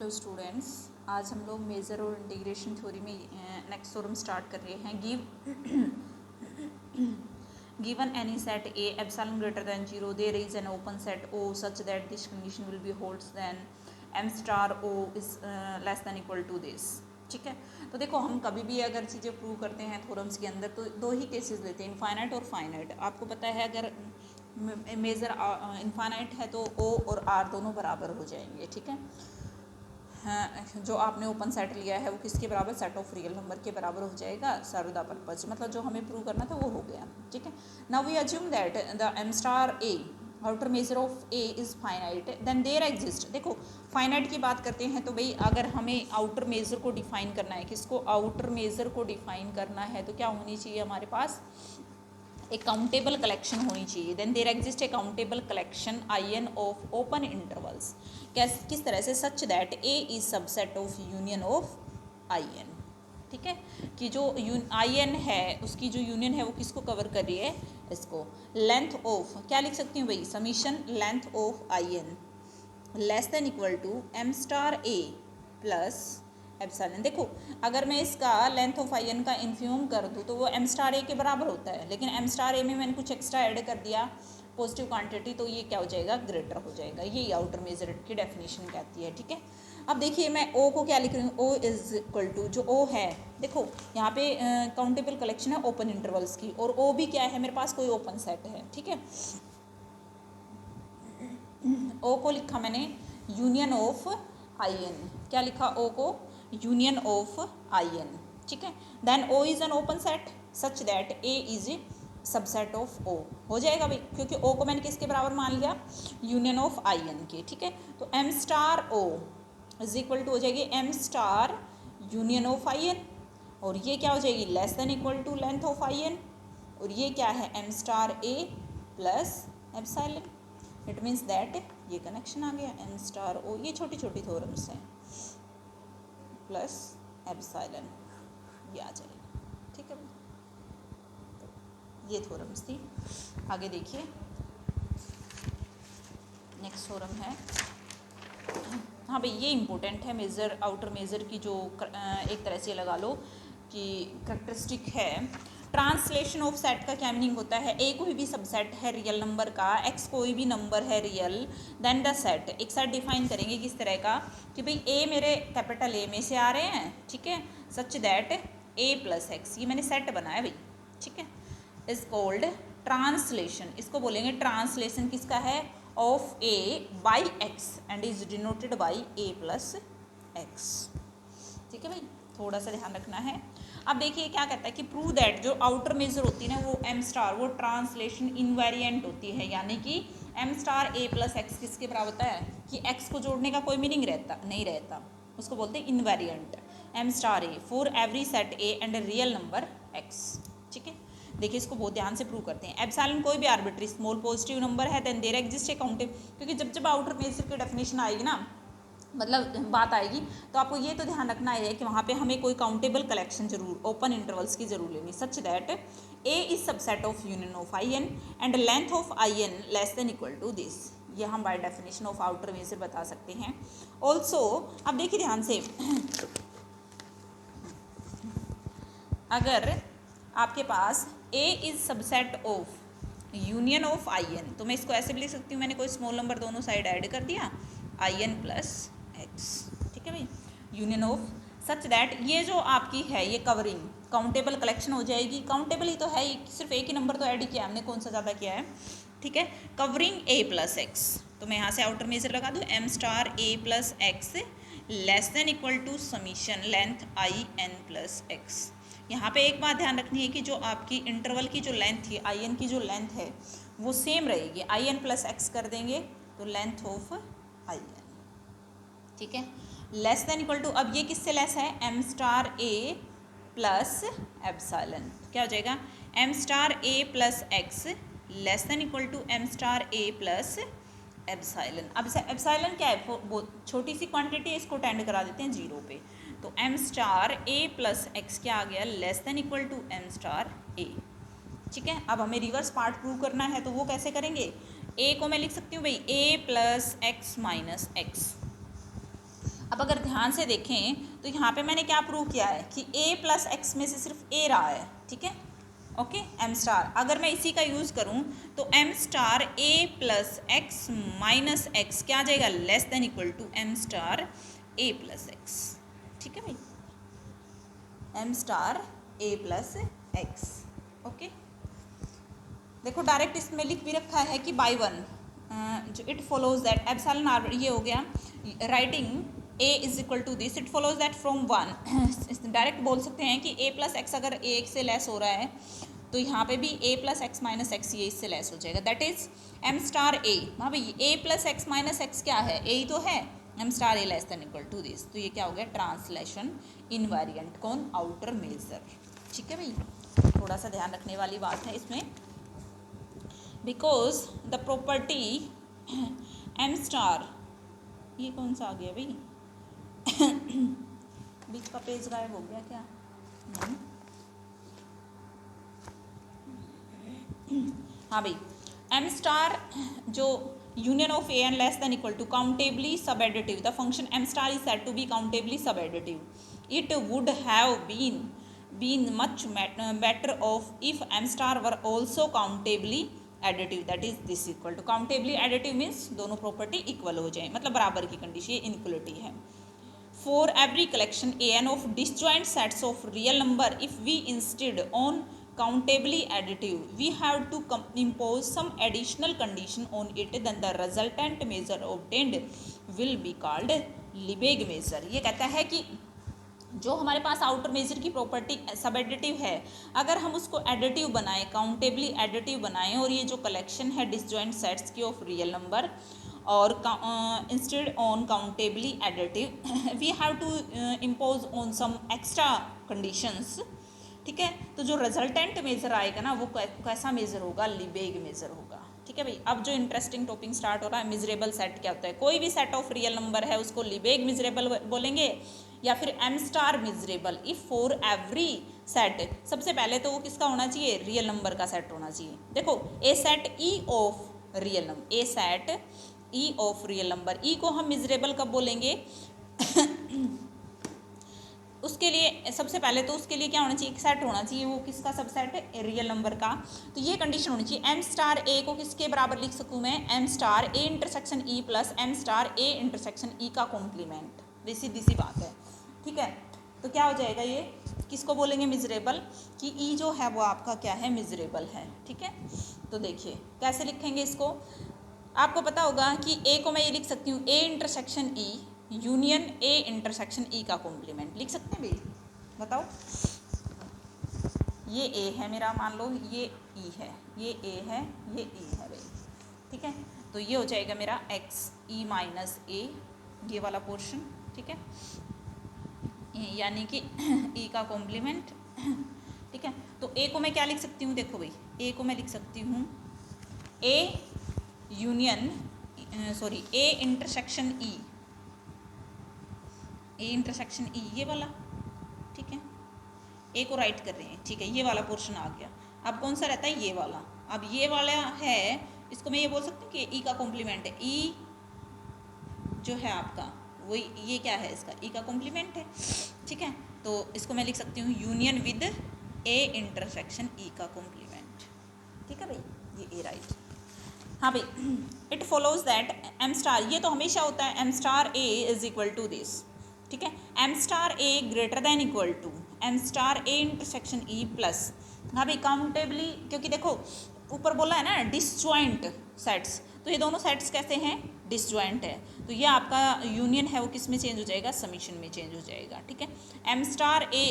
Hello students, आज हम लोग मेजर और इंटीग्रेशन थ्योरी में नेक्स्ट थ्योरम स्टार्ट कर रहे हैं। Given any set A epsilon greater than 0 there is an open set O such that this condition will be holds then M star O is less than equal to this. ठीक है, तो देखो हम कभी भी अगर चीज़ें प्रूव करते हैं थ्योरम्स के अंदर तो दो ही केसेस लेते हैं, इनफाइनाइट और फाइनाइट। आपको पता है अगर मेजर इनफाइनाइट है तो ओ और आर दोनों बराबर हो जाएंगे। ठीक है, हाँ, जो आपने ओपन सेट लिया है वो किसके बराबर, सेट ऑफ रियल नंबर के बराबर हो जाएगा सर्व द पर्पज, मतलब जो हमें प्रूव करना था वो हो गया। ठीक है, now we assume that the M star A outer measure of A is finite then there exist. देखो फाइनाइट की बात करते हैं तो भाई अगर हमें आउटर मेजर को डिफाइन करना है, किसको, आउटर मेजर को डिफाइन करना है तो क्या होनी चाहिए हमारे पास, एक काउंटेबल कलेक्शन होनी चाहिए। Then there exist a countable collection I N of open intervals. किस तरह से, such that A is subset of union of I N. ठीक है, कि जो आई एन है उसकी जो यूनियन है वो किसको कवर कर रही है, इसको। लेंथ ऑफ क्या लिख सकती हूँ भाई, summation length of I N less than equal to M star A plus epsilon. देखो अगर मैं इसका लेंथ ऑफ आई एन का इन्फ्यूम कर दूँ तो वो एम स्टार ए के बराबर होता है, लेकिन एम स्टार ए में मैंने कुछ एक्स्ट्रा ऐड कर दिया पॉजिटिव क्वांटिटी, तो ये क्या हो जाएगा, ग्रेटर हो जाएगा। ये आउटर मेजर की डेफिनेशन कहती है। ठीक है, अब देखिए मैं ओ को क्या लिख रही हूँ, ओ इज इक्वल टू, जो ओ है देखो यहाँ पे काउंटेबल कलेक्शन है ओपन इंटरवल्स की, और ओ भी क्या है मेरे पास, कोई ओपन सेट है। ठीक है, ओ को लिखा मैंने यूनियन ऑफ आई एन, क्या लिखा, ओ को यूनियन ऑफ आई एन। ठीक है, then O is an open set such that A is subset of O हो जाएगा भाई, क्योंकि ओ को मैंने किसके बराबर मान लिया, यूनियन ऑफ आई एन के। ठीक है, तो M star O is equal to हो जाएगी M star union of I N, और ये क्या हो जाएगी, less than equal to length of I N, और ये क्या है, M star A plus epsilon. It means that ये कनेक्शन आ गया, एम स्टार ओ, ये छोटी छोटी थ्योरम्स हैं, प्लस एप्सिलॉन ये आ जाएगा। ठीक है, तो ये थ्योरम्स थी। आगे देखिए नेक्स्ट थ्योरम है, हाँ भाई ये इंपॉर्टेंट है, मेजर आउटर मेजर की जो एक तरह से लगा लो कि करेक्टरिस्टिक है। ट्रांसलेशन ऑफ सेट का क्या मीनिंग होता है, ए कोई भी सबसेट है रियल नंबर का, एक्स कोई भी नंबर है रियल, देन द सेट, एक सेट डिफाइन करेंगे किस तरह का कि भाई ए मेरे कैपिटल ए में से आ रहे हैं। ठीक है, सच दैट ए प्लस एक्स, ये मैंने सेट बनाया भाई। ठीक है, इज कॉल्ड ट्रांसलेशन, इसको बोलेंगे ट्रांसलेशन किसका है, of A by x and is denoted by A plus X. ठीक है भाई, थोड़ा सा ध्यान रखना है। अब देखिए क्या कहता है कि प्रूव दैट जो आउटर मेजर होती है ना वो एम स्टार, वो ट्रांसलेशन इनवेरिएंट होती है, यानी कि M star A plus x किसके बराबर होता है, कि एक्स को जोड़ने का कोई मीनिंग नहीं रहता, उसको बोलते हैं invariant. M star A for every set A and real number X. ठीक है, देखिए इसको बहुत ध्यान से प्रूव करते हैं। एप्सिलॉन कोई भी आर्बिट्री स्मॉल पॉजिटिव नंबर है, then there exist a countable, क्योंकि जब आउटर मेजर की डेफिनेशन आएगी ना, मतलब बात आएगी, तो आपको ये तो ध्यान रखना है कि वहाँ पे हमें कोई काउंटेबल कलेक्शन जरूर ओपन इंटरवल्स की जरूर लेनी, such that A is subset of union of I N and length of I N less than equal to this. ये हम by definition of outer measure बता सकते हैं। ऑल्सो अब देखिए ध्यान से, अगर आपके पास A is subset of union of I N, तो मैं इसको ऐसे भी लिख सकती हूँ, मैंने कोई स्मॉल नंबर दोनों साइड ऐड कर दिया, आई एन प्लस एक्स। ठीक है भाई, यूनियन ऑफ सच दैट ये जो आपकी है ये कवरिंग काउंटेबल कलेक्शन हो जाएगी। काउंटेबल ही तो है, सिर्फ एक ही नंबर तो ऐड ही किया हमने, कौन सा ज़्यादा किया है। ठीक है, कवरिंग ए प्लस एक्स, तो मैं यहाँ से आउटर मेजर लगा दूँ, M star A plus X less than equal to summation length I N plus X. यहाँ पे एक बात ध्यान रखनी है कि जो आपकी इंटरवल की जो लेंथ थी, आई एन की जो लेंथ है वो सेम रहेगी, आई एन प्लस एक्स कर देंगे तो लेंथ ऑफ आई एन। ठीक है, लेस देन इक्वल टू, अब ये किससे लेस है, M star A plus epsilon, क्या हो जाएगा, M star A plus X less than equal to M star A plus epsilon. अब एप्सिलॉन क्या है, बहुत छोटी सी क्वांटिटी है, इसको टेंड करा देते हैं जीरो पे, तो M star A plus X क्या आ गया, less than equal to M star A. ठीक है, अब हमें रिवर्स पार्ट प्रूव करना है, तो वो कैसे करेंगे, ए को मैं लिख सकती हूँ भाई ए प्लस एक्स माइनस एक्स, अब अगर ध्यान से देखें तो यहाँ पे मैंने क्या प्रूव किया है कि a प्लस एक्स में से सिर्फ a रहा है, ठीक है, ओके। m स्टार अगर मैं इसी का यूज़ करूँ तो m star a plus X minus X क्या आ जाएगा, less than equal to m star a plus X, ठीक है भाई, m star a plus X, okay. देखो डायरेक्ट इसमें लिख भी रखा है कि बाई वन, जो it follows that epsilon R, ये हो गया writing a is equal to this, it follows that from one, direct बोल सकते हैं कि a प्लस एक्स अगर a से लेस हो रहा है तो यहाँ पे भी a plus X minus X ये इससे लेस हो जाएगा, that is m star a। हाँ भाई a plus X minus X क्या है, a ही तो है, m star a less than equal to this, तो ये क्या हो गया, ट्रांसलेशन इनवेरिएंट कौन, आउटर मेजर, ठीक है भाई। थोड़ा सा ध्यान रखने वाली बात है इसमें, because the property m star, ये कौन सा आ गया भाई बीच का पेज गायब हो गया क्या, हाँ भाई, m स्टार जो union of a N less than equal to countably sub additive, the function m star is said to be countably sub additive, it would have been much better off if m star were also countably additive, that is this equal to, countably additive means दोनों property equal हो जाए, मतलब बराबर की condition, ये inequality है। For every collection an of disjoint sets of real number, if we insist on countably additive, we have to impose some additional condition on it, then the resultant measure obtained will be called Lebesgue measure। ये कहता है कि जो हमारे पास outer major की property सब additive है, अगर हम उसको एडिटिव बनाएं, काउंटेबली एडिटिव बनाएं, और ये जो कलेक्शन है डिसजॉइंट सेट्स की ऑफ रियल नंबर, और instead on countably additive we have to impose on some extra conditions, ठीक है। तो जो रिजल्टेंट मेजर आएगा ना वो कैसा मेजर होगा, लिबेग मेजर होगा, ठीक है भाई। अब जो इंटरेस्टिंग टॉपिक स्टार्ट हो रहा है, मिजरेबल सेट क्या होता है, कोई भी सेट ऑफ रियल नंबर है उसको लिबेग मिजरेबल बोलेंगे या फिर m star miserable if for every set. सबसे पहले तो वो किसका होना चाहिए, रियल नंबर का सेट होना चाहिए। देखो a set E of real number, a set E of real number, E को हम मिजरेबल कब बोलेंगे उसके लिए सबसे पहले तो उसके लिए क्या होना चाहिए, एक सेट होना चाहिए, वो किसका सबसेट है, रियल नंबर का। तो ये कंडीशन होनी चाहिए, m स्टार a को किसके बराबर लिख सकूँ मैं, m star a intersection e plus m star a intersection e का कॉम्प्लीमेंट, सीधी सी बात है, ठीक है। तो क्या हो जाएगा, ये किसको बोलेंगे मिजरेबल, कि e जो है वो आपका क्या है, मिजरेबल है, ठीक है। तो देखिए कैसे लिखेंगे इसको, आपको पता होगा कि a को मैं ये लिख सकती हूँ a intersection e union a intersection e का कॉम्प्लीमेंट, लिख सकते हैं भाई, बताओ। ये a है मेरा, मान लो ये e है, ये a है, ये e है भाई, ठीक है। तो ये हो जाएगा मेरा x e माइनस a, ये वाला पोर्शन, ठीक है, यानी कि e का कॉम्प्लीमेंट, ठीक है। तो a को मैं क्या लिख सकती हूँ, देखो भाई a को मैं लिख सकती हूँ a union sorry a intersection e, A intersection ई, ये वाला, ठीक है, ए को राइट कर रहे हैं, ठीक है, ये वाला पोर्शन आ गया। अब कौन सा रहता है, ये वाला, अब ये वाला है, इसको मैं ये बोल सकती हूँ कि ई का कॉम्प्लीमेंट है, ई जो है आपका वही, ये क्या है इसका, ई का कॉम्प्लीमेंट है, ठीक है। तो इसको मैं लिख सकती हूँ union with A intersection E का कॉम्प्लीमेंट, ठीक है भाई, ये ए राइट। हाँ भाई, it follows that M star, ये तो हमेशा होता है, M star A is equal to this, ठीक है, m star a greater than equal to m star a intersection e plus, हाँ भाई काउंटेबली, क्योंकि देखो ऊपर बोला है ना डिसजॉइंट सेट्स, तो ये दोनों सेट्स कैसे हैं, डिसजॉइंट है, तो ये आपका यूनियन है वो किस में चेंज हो जाएगा, समीशन में चेंज हो जाएगा, ठीक है। m star a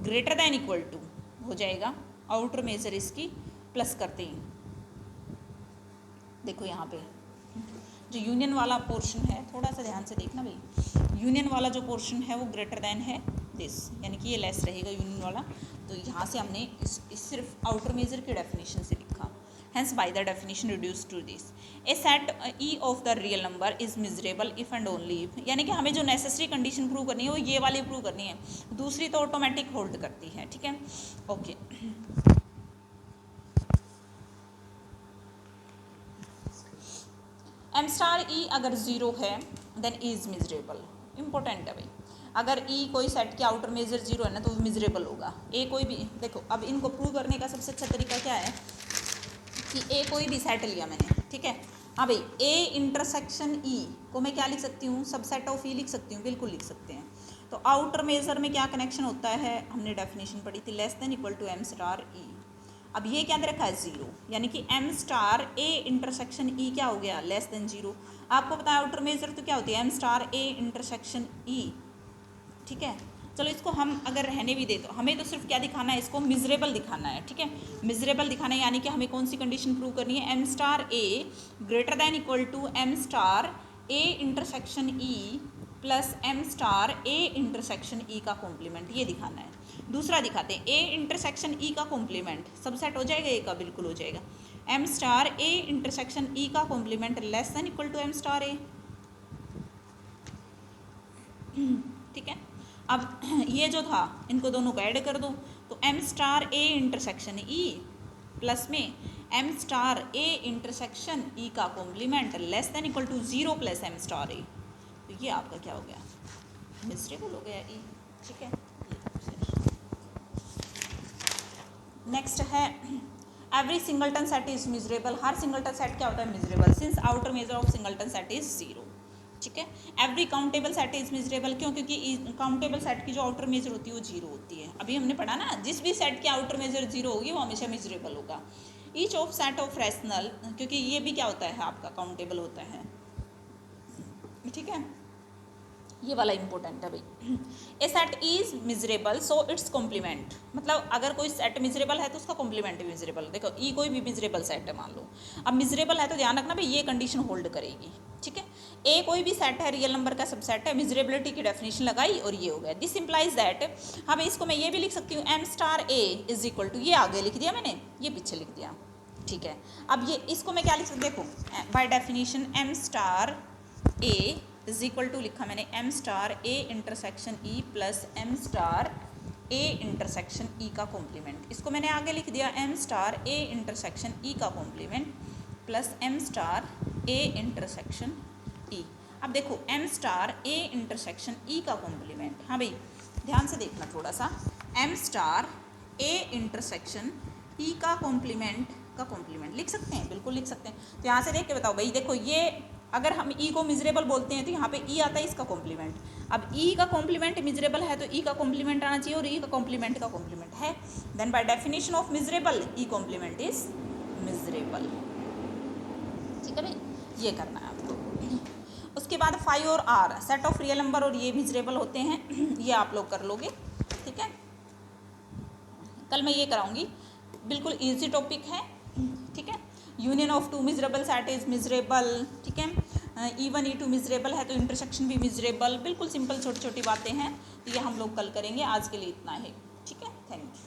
greater than equal to हो जाएगा, आउटर मेजर इसकी प्लस करते ही, देखो यहाँ पे जो यूनियन वाला पोर्शन है, थोड़ा सा ध्यान से देखना भाई, यूनियन वाला जो पोर्शन है वो ग्रेटर देन है दिस, यानी कि ये लेस रहेगा यूनियन वाला, तो यहाँ से हमने इस सिर्फ आउटर मेजर की डेफिनेशन से लिखा, hence by the definition reduce to this, A set E of the real number is measurable if and only if, यानी कि हमें जो नेसेसरी कंडीशन प्रूव करनी है वो ये वाली प्रूव करनी है, दूसरी तो ऑटोमेटिक होल्ड करती है, ठीक है, ओके। m स्टार e अगर ज़ीरो है देन इज मिजरेबल, इंपॉर्टेंट है भाई। अगर ई कोई सेट की आउटर मेजर जीरो है ना तो मिजरेबल होगा। ए कोई भी, देखो अब इनको प्रूव करने का सबसे अच्छा तरीका क्या है कि ए कोई भी सेट लिया मैंने, ठीक है। हाँ भाई, ए इंटरसेक्शन ई को मैं क्या लिख सकती हूँ, सबसेट ऑफ ई लिख सकती हूँ, बिल्कुल लिख सकते हैं। तो आउटर मेजर में क्या कनेक्शन होता है, हमने डेफिनेशन पढ़ी थी, less than equal to M star E. अब ये क्या दे रखा है, जीरो, यानी कि M star A intersection E क्या हो गया, लेस देन जीरो। आपको पता है आउटर मेजर तो क्या होती है, M star A intersection E, ठीक है। चलो इसको हम अगर रहने भी दे तो हमें तो सिर्फ क्या दिखाना है, इसको मिजरेबल दिखाना है, ठीक है। मिजरेबल दिखाना है, यानी कि हमें कौन सी कंडीशन प्रूव करनी है, M star A greater than equal to M star A intersection E plus M star A intersection E का कॉम्प्लीमेंट, ये दिखाना है। दूसरा दिखाते हैं, ए इंटरसेक्शन ई का कॉम्प्लीमेंट सबसेट हो जाएगा ए का, बिल्कुल हो जाएगा। M star A intersection E का complement less than equal to M star A, ठीक है। अब ये जो था इनको दोनों को ऐड कर दो, तो M star A intersection E plus में M star A intersection E का complement less than equal to zero plus M star A, तो ये आपका क्या हो गया, मिजरेबल हो गया ई, ठीक है। नेक्स्ट है every singleton set is miserable, her singleton set क्या होता है, miserable, since outer measure of singleton set is zero, ठीक है। Every countable set is miserable, क्यों, क्योंकि काउंटेबल सेट की जो आउटर मेजर होती है वो जीरो होती है। अभी हमने पढ़ा ना, जिस भी सेट की आउटर मेजर जीरो होगी वो हमेशा मिजरेबल होगा। Each of set of rational, क्योंकि ये भी क्या होता है आपका, काउंटेबल होता है, ठीक है। ये वाला इंपॉर्टेंट है भाई। A set is measurable so its complement, मतलब अगर कोई सेट मिजरेबल है तो उसका कॉम्प्लीमेंट भी मिजरेबल। देखो ई कोई भी मिजरेबल सेट है मान लो, अब मिजरेबल है तो ध्यान रखना भाई ये कंडीशन होल्ड करेगी, ठीक है। ए कोई भी सेट है, रियल नंबर का सबसेट है, मिजरेबिलिटी की डेफिनेशन लगाई और ये हो गया। दिस इंप्लाइज दैट, हाँ भाई इसको मैं ये भी लिख सकती हूँ, M star A is equal to, ये आगे लिख दिया मैंने, ये पीछे लिख दिया, ठीक है। अब ये इसको मैं क्या लिख सकती, देखो by definition M star A is equal to लिखा मैंने M star A intersection E plus M star A intersection E का कॉम्प्लीमेंट, इसको मैंने आगे लिख दिया M star A intersection E का complement plus M star A intersection E. अब देखो M star A intersection E का कॉम्प्लीमेंट, हाँ भाई ध्यान से देखना थोड़ा सा, M star A intersection E का कॉम्प्लीमेंट लिख सकते हैं, बिल्कुल लिख सकते हैं। तो यहाँ से देख के बताओ भाई, देखो ये अगर हम ई को मिजरेबल बोलते हैं तो यहाँ पे ई आता है इसका कॉम्प्लीमेंट। अब ई का कॉम्प्लीमेंट मिजरेबल है तो ई का कॉम्प्लीमेंट आना चाहिए, और ई का कॉम्प्लीमेंट का कॉम्प्लीमेंट है, then by definition of measurable E complement is measurable, ठीक है भाई, ये करना है आपको। उसके बाद फाइव और R set of real number, और ये मिजरेबल होते हैं, ये आप लोग कर लोगे, ठीक है। कल मैं ये कराऊंगी, बिल्कुल ईजी टॉपिक है, ठीक है। Union of two measurable set is measurable, ठीक है। E1 E2 मिजरेबल है तो इंटरसेक्शन भी मिजरेबल, बिल्कुल सिंपल छोटी छोटी बातें हैं, तो ये हम लोग कल करेंगे। आज के लिए इतना है, ठीक है, थैंक यू।